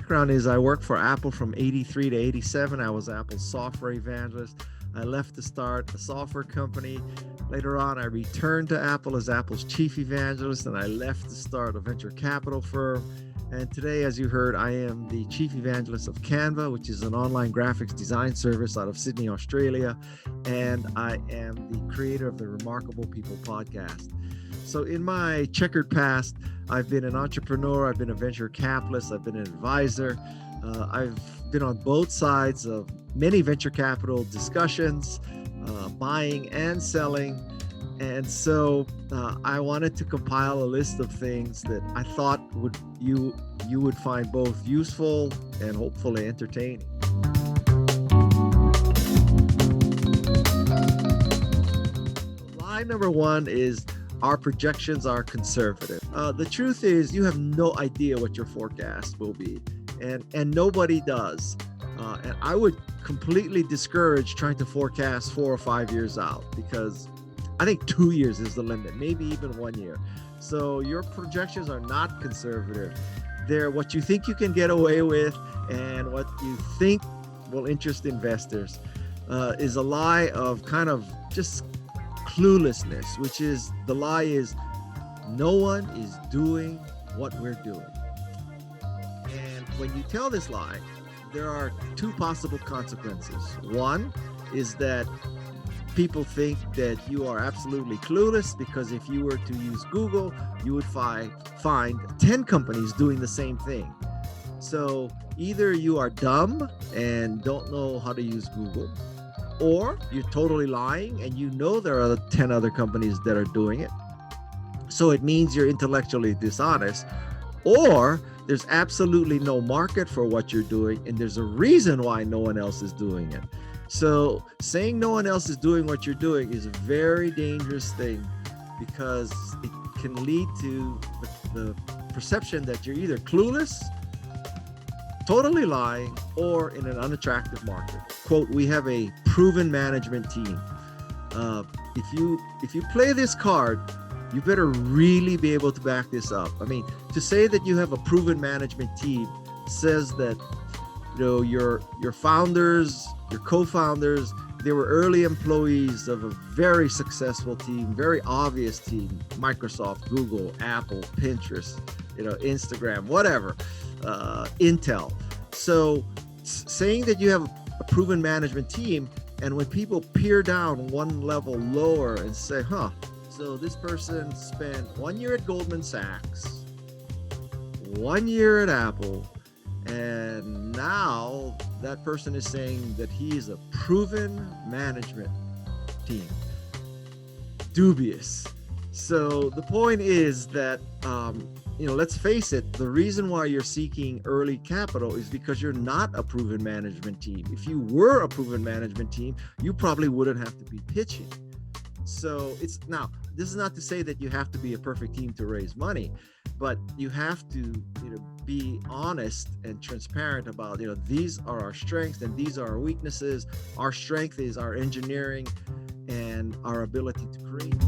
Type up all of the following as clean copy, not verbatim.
background is I worked for Apple from 83 to 87. I was Apple's software evangelist. I left to start a software company. Later on, I returned to Apple as Apple's chief evangelist, and I left to start a venture capital firm. And today, as you heard, I am the chief evangelist of Canva, which is an online graphics design service out of Sydney, Australia. And I am the creator of the Remarkable People podcast. So in my checkered past, I've been an entrepreneur, I've been a venture capitalist, I've been an advisor. I've been on both sides of many venture capital discussions, buying and selling. And so I wanted to compile a list of things that I thought you would find both useful and hopefully entertaining. Line number one is our projections are conservative. The truth is you have no idea what your forecast will be, and nobody does. And I would completely discourage trying to forecast 4 or 5 years out, because I think 2 years is the limit, maybe even 1 year. So your projections are not conservative. They're what you think you can get away with and what you think will interest investors. Is a lie of kind of just cluelessness, which is the lie is no one is doing what we're doing. And when you tell this lie, there are two possible consequences. One is that people think that you are absolutely clueless, because if you were to use Google, you would find 10 companies doing the same thing. So either you are dumb and don't know how to use Google, or you're totally lying and you know there are 10 other companies that are doing it. So it means you're intellectually dishonest, or there's absolutely no market for what you're doing and there's a reason why no one else is doing it. So saying no one else is doing what you're doing is a very dangerous thing, because it can lead to the perception that you're either clueless, totally lying, or in an unattractive market. Quote, we have a proven management team. If you play this card, you better really be able to back this up. I mean, to say that you have a proven management team says that, you know, your founders, your co-founders, they were early employees of a very successful team, very obvious team, Microsoft, Google, Apple, Pinterest, Instagram, whatever, Intel. So saying that you have a proven management team, and when people peer down one level lower and say, so this person spent 1 year at Goldman Sachs, 1 year at Apple, and now that person is saying that he is a proven management team. Dubious. So the point is that, let's face it, the reason why you're seeking early capital is because you're not a proven management team. If you were a proven management team, you probably wouldn't have to be pitching. So this is not to say that you have to be a perfect team to raise money, but you have to, be honest and transparent about, these are our strengths and these are our weaknesses. Our strength is our engineering and our ability to create.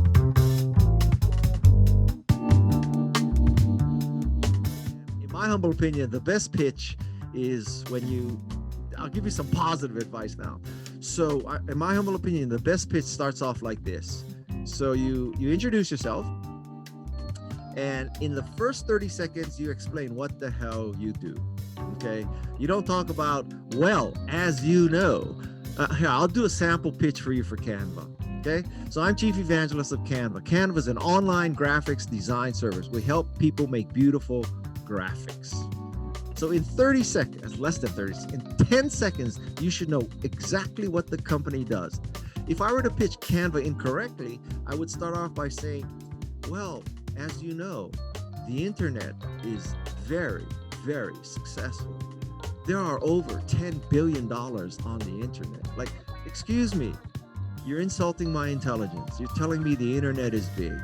In my humble opinion, the best pitch is I'll give you some positive advice now. So in my humble opinion, the best pitch starts off like this. So you introduce yourself, and in the first 30 seconds, you explain what the hell you do. Okay. You don't talk about, well, as you know, here, I'll do a sample pitch for you for Canva. Okay. So I'm chief evangelist of Canva. Canva is an online graphics design service. We help people make beautiful graphics. So in 30 seconds, less than 30, in 10 seconds, you should know exactly what the company does. If I were to pitch Canva incorrectly, I would start off by saying, well, as you know, the internet is very, very successful. There are over $10 billion on the internet. Like, excuse me, you're insulting my intelligence. You're telling me the internet is big.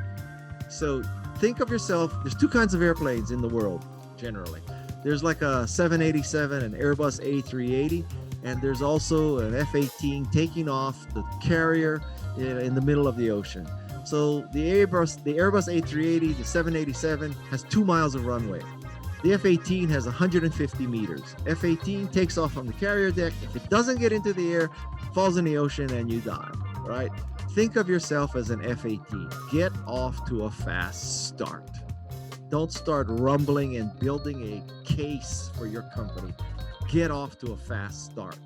So think of yourself, there's two kinds of airplanes in the world, generally. There's like a 787, an Airbus A380, and there's also an F-18 taking off the carrier in the middle of the ocean. So the Airbus A380, the 787 has 2 miles of runway. The F-18 has 150 meters. F-18 takes off from the carrier deck. If it doesn't get into the air, falls in the ocean and you die, right? Think of yourself as an F-18. Get off to a fast start. Don't start rumbling and building a case for your company. Get off to a fast start.